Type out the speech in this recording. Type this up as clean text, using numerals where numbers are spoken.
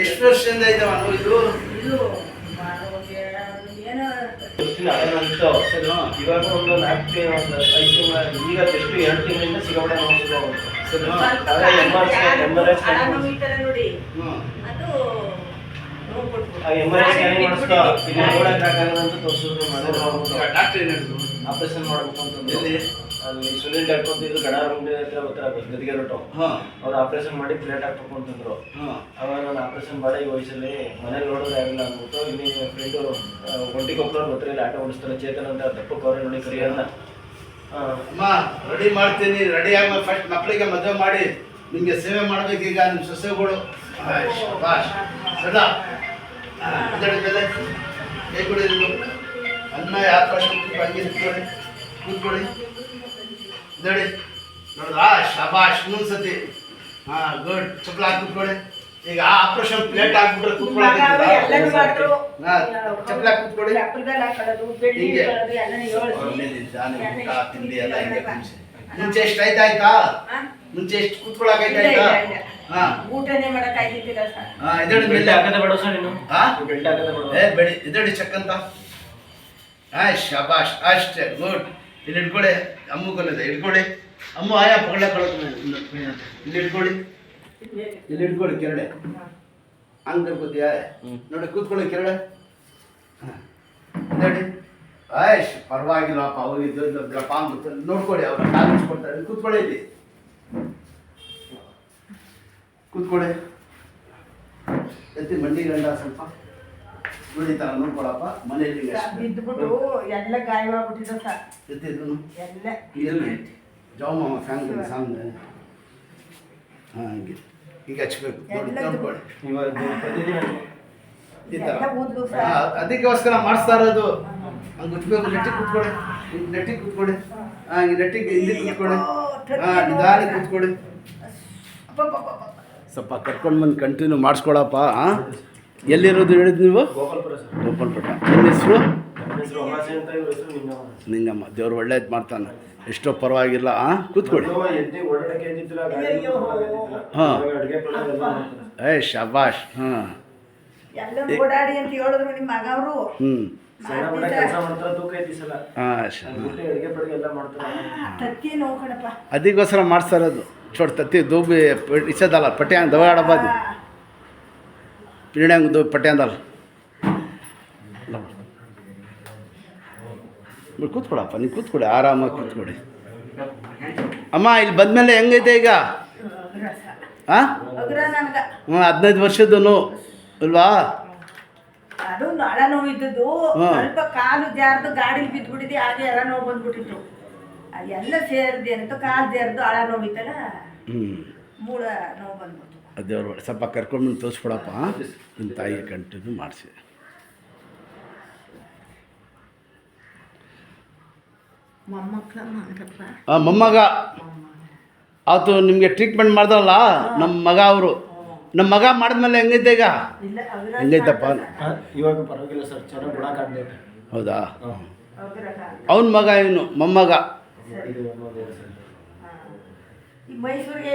ಎಷ್ಟು ವರ್ಷದಿಂದ ಇದ್ದಾವ ಇದು ಇವಾಗ ಒಂದು 4 ತಿಂಗಳು 5 ತಿಂಗಳು ಈಗ ಜಸ್ಟ್ 2 ತಿಂಗಳಿಂದ ಸಿಗಬಡೆ ಆಪರೇಷನ್ ಮಾಡ್ಬೇಕು ಅಂತಂದ್ರೆ ಅಲ್ಲಿ ಸುನೀಲ್ ಡಾಕ್ಟರ್ ಅಂತ ಇದು ಗಡಾರ ಮುಂದೆ ಹತ್ರ ಬರ್ತಾರೆ ಗದಿಗೆ ರೊಟ್ಟು ಅವ್ರು ಆಪರೇಷನ್ ಮಾಡಿ ಪ್ಲೇಟ್ ಹಾಕ್ಬೇಕು ಅಂತಂದ್ರು. ಅವಾಗ ನಾನು ಆಪರೇಷನ್ ಮಾಡಿ ಈ ವಯಸ್ಸಲ್ಲಿ ಮನೇಲಿ ನೋಡೋದು ಆಗಿಲ್ಲ ಅಂದ್ಬಿಟ್ಟು ಇಲ್ಲಿ ಫ್ರೆಂಡು ಒಂಟಿ ಕೊಪ್ಪಳವ್ರು ಬರ್ತಾರೆ ಆಟ ಓಡಿಸ್ತಾರೆ ಚೇತನ್ ಅಂತ ತಪ್ಪಕ್ಕೆ ಅವ್ರೆ ನೋಡಿ ಕರಿಯಲ್ಲ. ಅಮ್ಮ ರೆಡಿ ಮಾಡ್ತೀನಿ, ರೆಡಿ ಆಗ ಫಸ್ಟ್ ಮಕ್ಕಳಿಗೆ ಮದುವೆ ಮಾಡಿ ನಿಮಗೆ ಸೇವೆ ಮಾಡಬೇಕೀಗ ನಿಮ್ಮ ಸೊಸೆಗಳು. ಬಾಶ್ ಸದಾ ಕೈ ಕೊಡಿ, ಅನ್ನ ಯಾವ ಹಂಗೆ ಕೂತ್ಕೊಳ್ಳಿ ಕೂತ್ಕೊಳ್ಳಿ ನೋಡಿ ನೋಡಿದ್ರಾ ಶಬಾಷ್ ಇನ್ನೊಂದು ಸತಿ. ಹಾಂ ಗುಡ್ ಚಪ್ಪಲ ಹಾಕಿ ಕೂತ್ಕೊಳ್ಳಿ. ಈಗ ಆಪರೇಷನ್ ಪ್ಲೇಟ್ ಹಾಕ್ಬಿಟ್ರೆ ಕೂತ್ಕೊಳ್ಳಿ, ಚಪ್ಪಲ ಹಾಕಿ ಕೂತ್ಕೊಳ್ಳಿ. ಹಿಂಗೆ ಊಟ ತಿಂಡಿ ಎಲ್ಲ ಹಿಂಗೆ ಮುಂಚೆ ಎಷ್ಟು ಆಯ್ತಾ ಮುಂಚೆ ಎಷ್ಟು ಕೂತ್ಕೊಳ್ಳಾಕೈತಾ? ಹಾಂ ಊಟನೇ ಮಾಡಕ್ಕಾಗಿದ್ದಿಲ್ಲ ಸರ್. ಹಾಂ ಇದಡಿ ಬೆಲ್ಟ್ ಹಾಕದೆ ಬೇಡ ಸರ್ ನೀನು. ಹಾಂ ಬೆಲ್ಟ್ ಹಾಕದೆ ಬೇಡ. ಬೇಡಿ ಇದಡಿ ಚಕ್ಕಂತ. ಹಾಂ ಶಬಾಷ್ ಅಷ್ಟೇ ಗುಡ್. ಇಲ್ಲಿ ಇಟ್ಕೊಳ್ಳಿ, ಅಮ್ಮು ಕೊಲ್ಲಿದೆ ಇಟ್ಕೊಳ್ಳಿ. ಅಮ್ಮ ಆಯಾ ಪಗಡೆ ಕೊಡೋದು ಇಲ್ಲಿ ಇಟ್ಕೊಳ್ಳಿ, ಇಲ್ಲಿ ಇಟ್ಕೊಳ್ಳಿ ಕೆರಡೆ ಹಂಗೆ ಕರ್ಕೋತೀಯ ನೋಡಿ ಕೂತ್ಕೊಳ್ಳಿ ಕೆರಡೆ. ಹಾಂ ನೋಡಿ ಆಯ್ಷ್ ಪರವಾಗಿಲ್ಲಪ್ಪ ಅವ್ರಿಗಿದ್ದಪ್ಪ ಅಂತ ನೋಡ್ಕೊಳ್ಳಿ, ಅವ್ರ ಕಾಲು ಕೊಡ್ತಾರೆ. ಕೂತ್ಕೊಳ್ಳಿ, ಇಲ್ಲಿ ಕೂತ್ಕೊಳ್ಳಿ. ಎತ್ತಿ ಮಂಡಿ ಗಂಡ ಸ್ವಲ್ಪ ನೋಡಿ ಥರ ನೋಡ್ಕೊಳಪ್ಪ. ಮನೆಯಲ್ಲಿ ಬಿದ್ದುಬಿಟ್ಟು ಎಲ್ಲ ಗಾಯವಾಗ್ಬಿಟ್ಟಿದೆ ಸರ್. ಎತ್ತಿದ್ರು ಎಲ್ಲ ಎಲ್ಲಿ ಜಾವ ಫ್ಯಾನ್ ಸಾಂಗ್. ಹಾಂ ಹಂಗೆ ಈಗ ಹಚ್ಬೇಕು ನೋಡಿ ನೋಡ್ಕೊಳ್ಳಿ. ಈ ಥರ ಅದಕ್ಕೋಸ್ಕರ ಮಾಡಿಸ್ತಾ ಇರೋದು. ಹಂಗೆ ಉಚ್ಬೇಕು, ನೆಟ್ಟಿಗೆ ಕೂತ್ಕೊಳ್ಳಿ, ನೆಟ್ಟಿಗೆ ಕೂತ್ಕೊಳ್ಳಿ. ಹಾಂ ಹಿಂಗೆ ನೆಟ್ಟಿಗೆ ಇಲ್ಲಿ ಕೂತ್ಕೊಳ್ಳಿ. ಹಾಂ ನಿಧಾನಕ್ಕೆ ಕೂತ್ಕೊಳ್ಳಿ. ಸ್ವಲ್ಪ ಕರ್ಕೊಂಡು ಬಂದು ಕಂಟಿನ್ಯೂ ಮಾಡಿಸ್ಕೊಳಪ್ಪ. ಹಾಂ ಎಲ್ಲಿರೋದು ಹೇಳಿದ್ದು ನೀವು? ಗೋಪಾಲ್ಪುರ ಸರ್. ಗೋಪಾಲ್ಪುರ. ನಿಮ್ಮ ಹೆಸರು? ನಿಂಗಮ್ಮ. ನಿಂಗಮ್ಮ. ದೇವ್ರು ಒಳ್ಳೇದು ಮಾಡ್ತಾನೆ, ಎಷ್ಟೋ ಪರವಾಗಿಲ್ಲ. ಹಾಂ ಕೂತ್ಕೊಳ್ಳಿ. ಹಾಂ ಏ ಶಬಾಷ್. ಹಾಂ ಎಲ್ಲ ಓಡಾಡಿ ಅಂತ ಹೇಳಿದ್ರು ನಿಮ್ಮ ಮಗ ಅವರು. ಹ್ಞೂ ತತ್ತಿ ನೋವು ಕಣಪ್ಪ. ಅದಕ್ಕೋಸ್ಕರ ಮಾಡಿಸ್ತಾ ಇರೋದು. छोड़ तत्ती दो भी इसे डाला पटियां दवा डब्बा दी पीढ़ियां दो पटियां डाल ಕೂತ್ಕೊಳಪ್ಪ, ನೀವು ಕೂತ್ಕೊಡಿ, ಆರಾಮಾಗಿ ಕೂತ್ಕೊಡಿ. ಅಮ್ಮ ಇಲ್ಲಿ ಬಂದಮೇಲೆ ಹೆಂಗೈತೆ ಈಗ? ಹಾಂ 15 ವರ್ಷದ್ದು ಅಲ್ವಾ? ಅದು ನಳ ನೋವು ಇದ್ದದ್ದು, ಸ್ವಲ್ಪ ಕಾಲು ಜಾರ್ದು ಗಾಡಿಲಿ ಬಿದ್ದುಬಿಟ್ಟಿದೆ, ಹಾಗೆ ಎರ ನೋವು ಬಂದ್ಬಿಟ್ಟಿತ್ತು. ಅದೆಲ್ಲ ಸೇರಿದೆ ಅಂತ ಕಾಲು ಜಾರ್ದು ಹಳ ನೋವಿತ್ತಲ್ಲ, ಮೂಳ ನೋವು ಬಂದ್ಬಿಟ್ಟು. ಅದೇವ್ರು ಸ್ವಲ್ಪ ಕರ್ಕೊಂಡು ತೋರಿಸ್ಕೊಡಪ್ಪ. ನಿಮ್ಮ ತಾಯಿಗೆ ಕಂಟಿನ್ಯೂ ಮಾಡಿಸಿ. ಮೊಮ್ಮಗ ಆತು ನಿಮಗೆ ಟ್ರೀಟ್ಮೆಂಟ್ ಮಾಡ್ದಲ್ಲ ನಮ್ಮ ಮಗ ಅವರು. ನಮ್ಮ ಮಗ ಮಾಡಿದ್ಮೇಲೆ ಹೆಂಗೈತೆ ಈಗ? ಹೆಂಗೈತಪ್ಪ? ಇವಾಗ ಪರವಾಗಿಲ್ಲ ಸರ್, ಚೆನ್ನಾಗಿ ಬಿಡೋಕ್ಕಾಗಲಿ. ಹೌದಾ? ಅವನ ಮಗ ಇವನು ಮೊಮ್ಮಗ. ಮೈಸೂರಿಗೆ